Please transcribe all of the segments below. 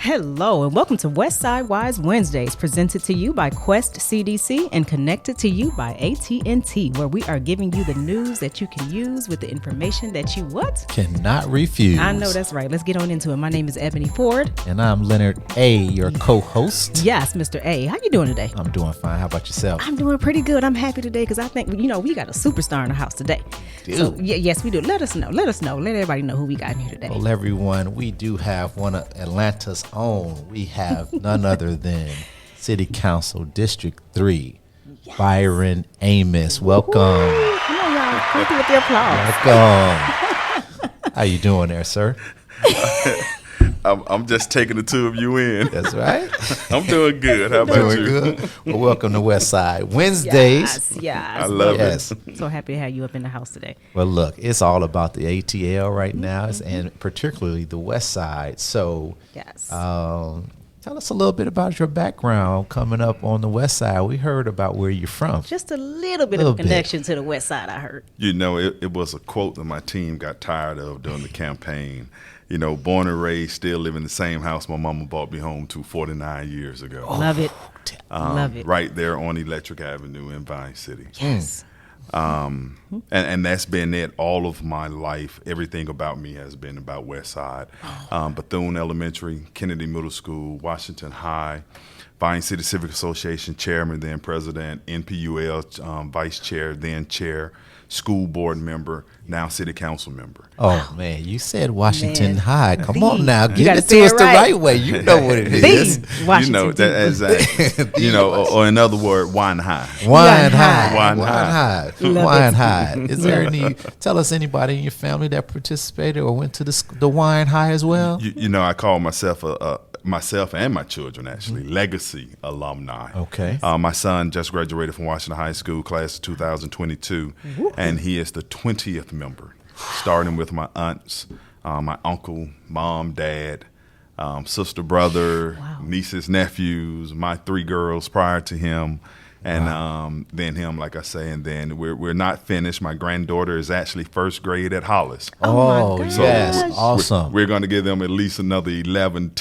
Hello and welcome to Westside Wise Wednesdays, presented to you by Quest CDC and connected to you by AT&T, where we are giving you the news that you can use with the information that you cannot refuse. I know that's right. Let's get on into it. My name is Ebony Ford. And I'm Leonard A., your co-host. Yes, Mr. A. How you doing today? I'm doing fine. How about yourself? I'm doing pretty good. I'm happy today because I think, we got a superstar in the house today. So, yes, we do. Let us know. Let everybody know who we got in here today. Well, everyone, we do have one of Atlanta's own. We have none other than City Council District 3, yes. Byron Amos. Welcome. Ooh, come on, y'all. Come through with the applause. Welcome. How you doing there, sir? I'm just taking the two of you in. That's right. I'm doing good. How about you? Good. Well, welcome to Westside Wednesdays. Yes. I love it. So happy to have you up in the house today. Well, look, it's all about the ATL right now, and particularly the Westside. So, yes. Tell us a little bit about your background coming up on the West Side. We heard about where you're from. Just a little bit of a connection to the West Side, I heard. It was a quote that my team got tired of during the campaign. Born and raised, still live in the same house my mama brought me home to 49 years ago. Love it. Love it. Right there on Electric Avenue in Vine City. Yes. And that's been it all of my life. Everything about me has been about West Side. Bethune Elementary, Kennedy Middle School, Washington High, Vine City Civic Association chairman, then president, NPUL vice chair, then chair, school board member, now city council member. Oh, man, you said Washington High. Come on now, give it to us the right way. You know what it is. Washington, or in other words, Wine High. Wine High. Is there tell us anybody in your family that participated or went to the Wine High as well? I call myself myself and my children, actually, legacy alumni. Okay. My son just graduated from Washington High School, class of 2022, and he is the 20th member, starting with my aunts, my uncle, mom, dad, sister, brother, nieces, nephews, my 3 girls prior to him, and then him, like I say, and then we're not finished. My granddaughter is actually first grade at Hollis. Oh, yes. Awesome. We're going to give them at least another 11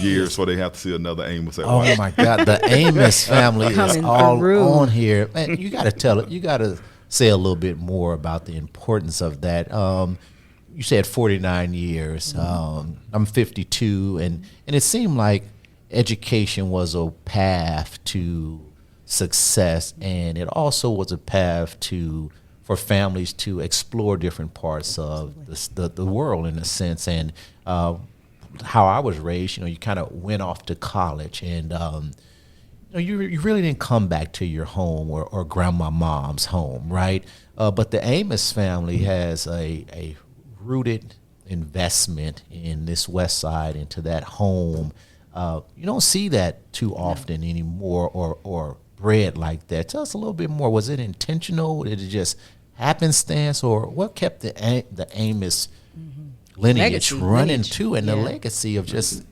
years so they have to see another Amos at once. Oh, my God. The Amos family is all on here. Man, you got to tell it. You got to say a little bit more about the importance of that. You said 49 years. I'm 52, and it seemed like education was a path to success, and it also was a path for families to explore different parts of the world, in a sense. And how I was raised, you kind of went off to college, and you really didn't come back to your home or grandma mom's home, right? But the Amos family has a rooted investment in this West Side, into that home. You don't see that too often anymore, or bred like that. Tell us a little bit more. Was it intentional? Did it just happenstance, or what kept the Amos lineage running too, and the legacy of just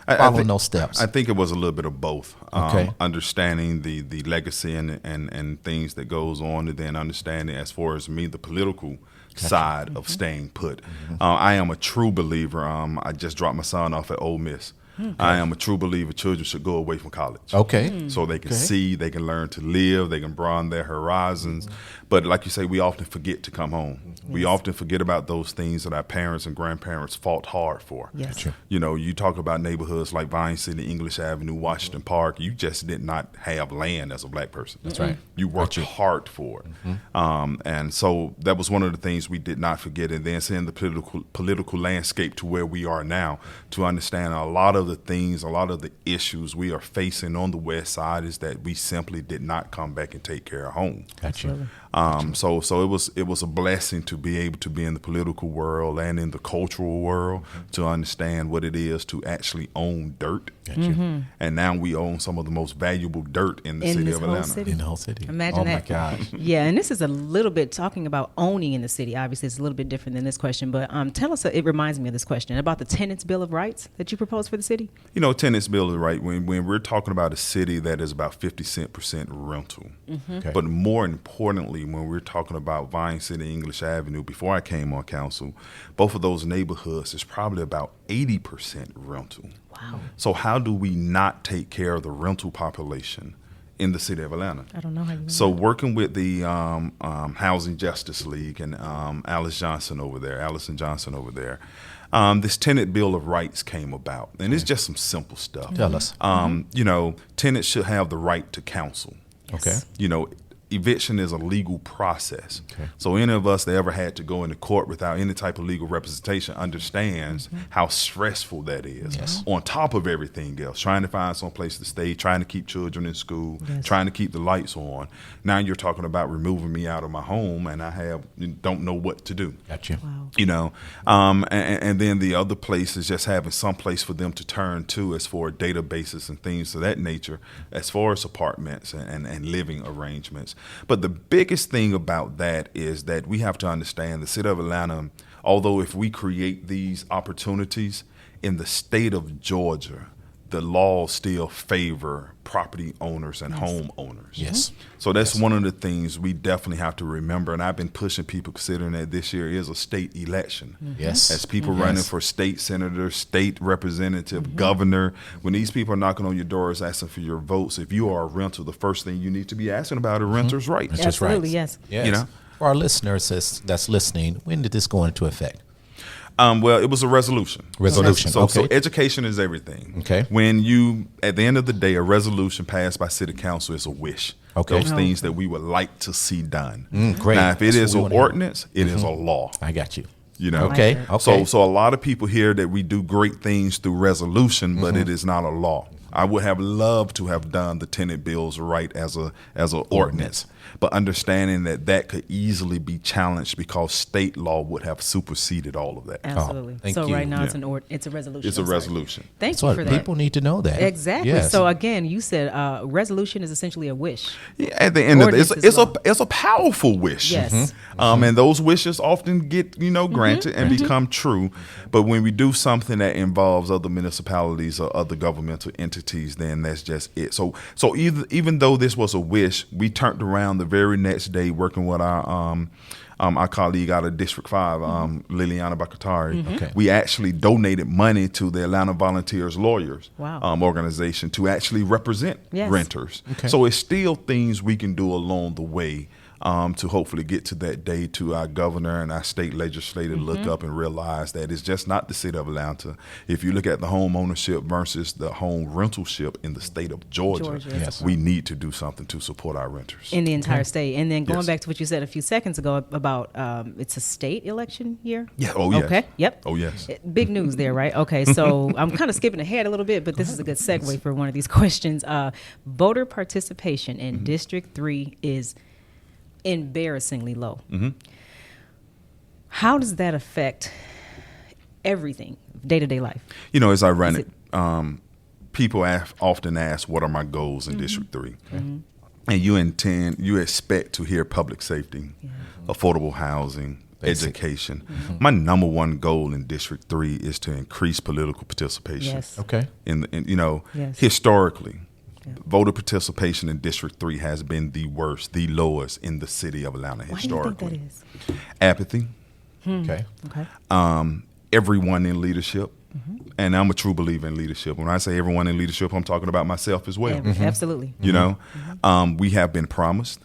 following those steps? I think it was a little bit of both. Okay. Understanding the legacy and things that goes on, and then understanding, as far as me, the political side of staying put. I am a true believer. I just dropped my son off at Ole Miss. Okay. I am a true believer children should go away from college. Okay. So they can see, they can learn to live, they can broaden their horizons. But like you say, we often forget to come home. We often forget about those things that our parents and grandparents fought hard for. Yes. Sure. You talk about neighborhoods like Vine City, English Avenue, Washington Park. You just did not have land as a black person. That's right. You worked hard for it. And so that was one of the things we did not forget. And then seeing the political landscape to where we are now, to understand a lot of the things, a lot of the issues we are facing on the West Side is that we simply did not come back and take care of home. Gotcha. So it was a blessing to be able to be in the political world and in the cultural world, to understand what it is to actually own dirt. And now we own some of the most valuable dirt in the city of Atlanta. In the whole city. Imagine that. Oh, my gosh. Yeah, and this is a little bit talking about owning in the city. Obviously, it's a little bit different than this question, but tell us, it reminds me of this question, about the Tenants' Bill of Rights that you proposed for the city. city? You know, tenants bill is right. When we're talking about a city that is about 50% rental, Okay. but more importantly, when we're talking about Vine City, English Avenue, before I came on council, both of those neighborhoods is probably about 80% rental. Wow. So how do we not take care of the rental population in the city of Atlanta? I don't know how you. So working with the Housing Justice League and Allison Johnson over there, this tenant bill of rights came about, and it's just some simple stuff. Tell us. You know, tenants should have the right to counsel. Okay. You know, eviction is a legal process. Okay. So any of us that ever had to go into court without any type of legal representation understands how stressful that is. Yes. On top of everything else, trying to find some place to stay, trying to keep children in school, trying to keep the lights on. Now you're talking about removing me out of my home, and I don't know what to do. Gotcha. Wow. You know, and then the other place is just having some place for them to turn to as for databases and things of that nature, as far as apartments and living arrangements. But the biggest thing about that is that we have to understand the city of Atlanta, although if we create these opportunities in the state of Georgia, the laws still favor property owners and homeowners. Yes. So that's one of the things we definitely have to remember. And I've been pushing people, considering that this year is a state election. Yes. As people running for state senator, state representative, governor, when these people are knocking on your doors asking for your votes, if you are a renter, the first thing you need to be asking about are renters' rights. That's just right. Absolutely, yes. Yes. You know? For our listeners that's listening, when did this go into effect? Well, it was a resolution. Resolution, So okay. education is everything. Okay. When you, at the end of the day, a resolution passed by city council is a wish. Okay. Those things that we would like to see done. Great. Now, if it That's is what we an wanna hear. ordinance, it is a law. I got you. You know. Okay. Like Okay. So a lot of people hear that we do great things through resolution, but it is not a law. I would have loved to have done the tenant bills right as a ordinance, but understanding that could easily be challenged because state law would have superseded all of that. Absolutely. thank So you. right now Yeah. it's a resolution. It's a I'm sorry. resolution. Thank So you for that. people need to know that. Exactly. Yes. So again, you said resolution is essentially a wish. Yeah, at the end of it, Ordinance is law. it's a powerful wish. Yes. And those wishes often get granted and become true. But when we do something that involves other municipalities or other governmental entities, then that's just it. So even though this was a wish, we turned around the very next day working with our colleague out of District 5, Liliana Bakatari. Okay. We actually donated money to the Atlanta Volunteers Lawyers Wow. organization to actually represent Yes. renters. Okay. So it's still things we can do along the way to hopefully get to that day to our governor and our state legislator look up and realize that it's just not the city of Atlanta. If you look at the home ownership versus the home rentalship in the state of Georgia, Yes. we need to do something to support our renters. In the entire state. And then going Yes. back to what you said a few seconds ago about it's a state election year. Yeah. Oh, yes. Okay. Yep. Oh, yes. Big news there, right? Okay, so I'm kind of skipping ahead a little bit, but this is a good segue for one of these questions. Voter participation in District 3 is embarrassingly low. How does that affect everything, day-to-day life? You know, it's ironic. People often ask, what are my goals in District 3? And you expect to hear public safety, affordable housing, education. My number one goal in District 3 is to increase political participation. Yes. Okay. Yes. Historically, voter participation in District 3 has been the worst, the lowest in the city of Atlanta Why do you think historically. that is? Apathy, Okay. Okay. everyone in leadership, and I'm a true believer in leadership. When I say everyone in leadership, I'm talking about myself as well. Absolutely. You know, we have been promised.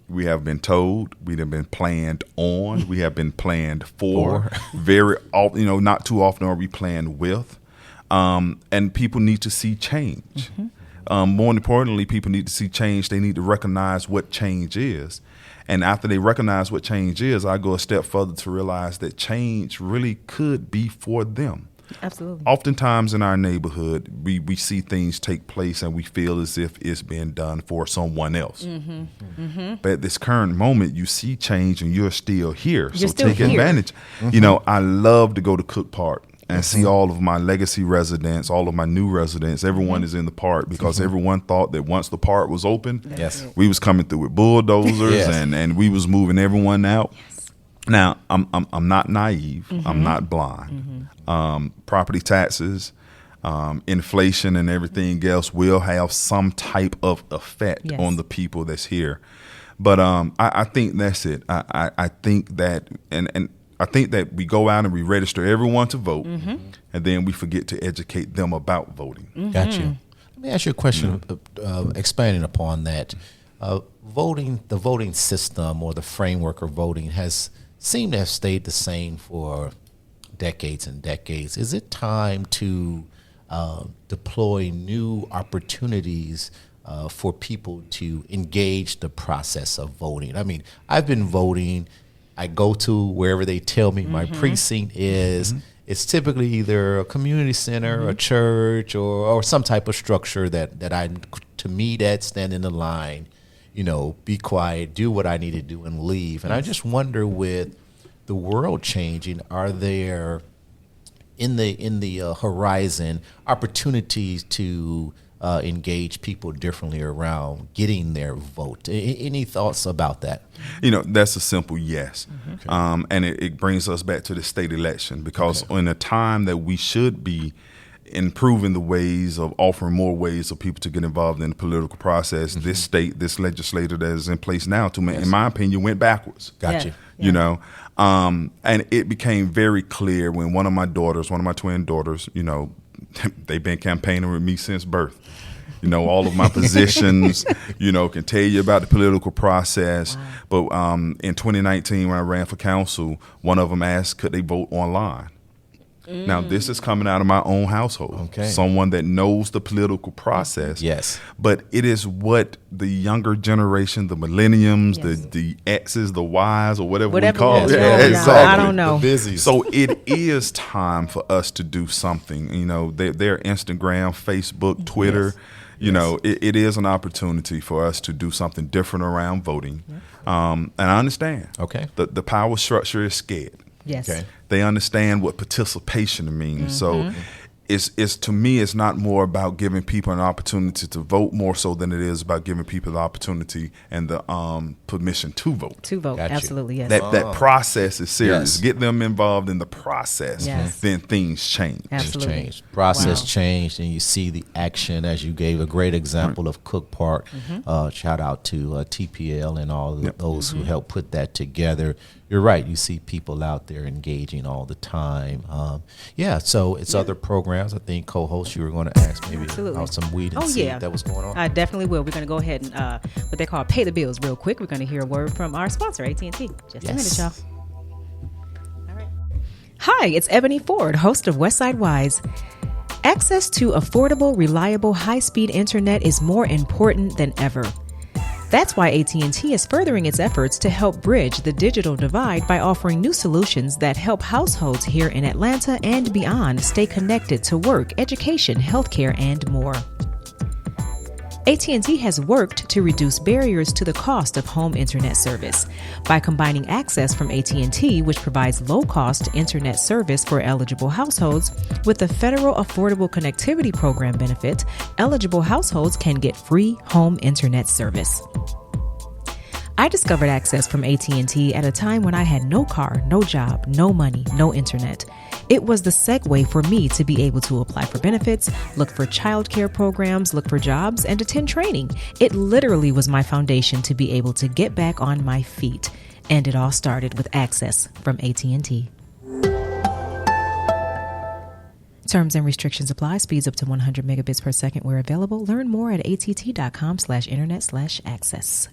We have been told. We have been planned on. We have been planned for. Very often, not too often are we planned with. And people need to see change. More importantly, people need to see change. They need to recognize what change is. And after they recognize what change is, I go a step further to realize that change really could be for them. Absolutely. Oftentimes in our neighborhood, we see things take place and we feel as if it's being done for someone else. But at this current moment, you see change and you're still here. You're so still take here. advantage. I love to go to Cook Park and see all of my legacy residents, all of my new residents. Everyone is in the park because everyone thought that once the park was open, Yes. we was coming through with bulldozers Yes. and we was moving everyone out. Now, I'm not naive. I'm not blind. Property taxes inflation and everything else will have some type of effect Yes. on the people that's here. But I think that's it. I think that and I think that we go out and we register everyone to vote, and then we forget to educate them about voting. Got you. Let me ask you a question, expanding upon that. The voting system or the framework of voting has seemed to have stayed the same for decades and decades. Is it time to deploy new opportunities for people to engage the process of voting? I mean, I've been voting. I go to wherever they tell me my precinct is. It's typically either a community center, a church, or some type of structure that I to meet at, stand in the line, be quiet, do what I need to do, and leave. And I just wonder, with the world changing, are there in the horizon opportunities to engage people differently around getting their vote? Any thoughts about that? That's a simple yes. Okay. And it brings us back to the state election, because in a time that we should be improving the ways of offering more ways of people to get involved in the political process, this legislature that is in place now, in my opinion, went backwards. Gotcha. Yeah. And it became very clear when one of my twin daughters, they've been campaigning with me since birth. All of my positions, can tell you about the political process. Wow. But in 2019, when I ran for council, one of them asked, could they vote online? Now, this is coming out of my own household. Okay. Someone that knows the political process. Yes. But it is what the younger generation, the millenniums, the X's, the Y's, or whatever we call it. Yeah, exactly. I don't know. So it is time for us to do something. Their Instagram, Facebook, Twitter. It is an opportunity for us to do something different around voting. And I understand. Okay. The power structure is scared. Yes. Okay. They understand what participation means. So it's to me, it's not more about giving people an opportunity to vote more so than it is about giving people the opportunity and the permission to vote. To vote, absolutely, yes. That process is serious. Yes. Get them involved in the process, then things change. Absolutely. Process changed, and you see the action, as you gave a great example of Cook Park. Shout out to TPL and all those who helped put that together. You're right. You see people out there engaging all the time. So it's other programs. I think co-host, you were going to ask maybe about some weed and seed that was going on. I definitely will. We're going to go ahead and what they call pay the bills real quick. We're going to hear a word from our sponsor, AT&T. Just a minute, y'all. All right. Hi, it's Ebony Ford, host of Westside Wise. Access to affordable, reliable, high-speed internet is more important than ever. That's why AT&T is furthering its efforts to help bridge the digital divide by offering new solutions that help households here in Atlanta and beyond stay connected to work, education, healthcare, and more. AT&T has worked to reduce barriers to the cost of home internet service. By combining access from AT&T, which provides low-cost internet service for eligible households, with the Federal Affordable Connectivity Program benefit, eligible households can get free home internet service. I discovered access from AT&T at a time when I had no car, no job, no money, no internet. It was the segue for me to be able to apply for benefits, look for childcare programs, look for jobs, and attend training. It literally was my foundation to be able to get back on my feet. And it all started with access from AT&T. Terms and restrictions apply. Speeds up to 100 megabits per second where available. Learn more at att.com/internet/access.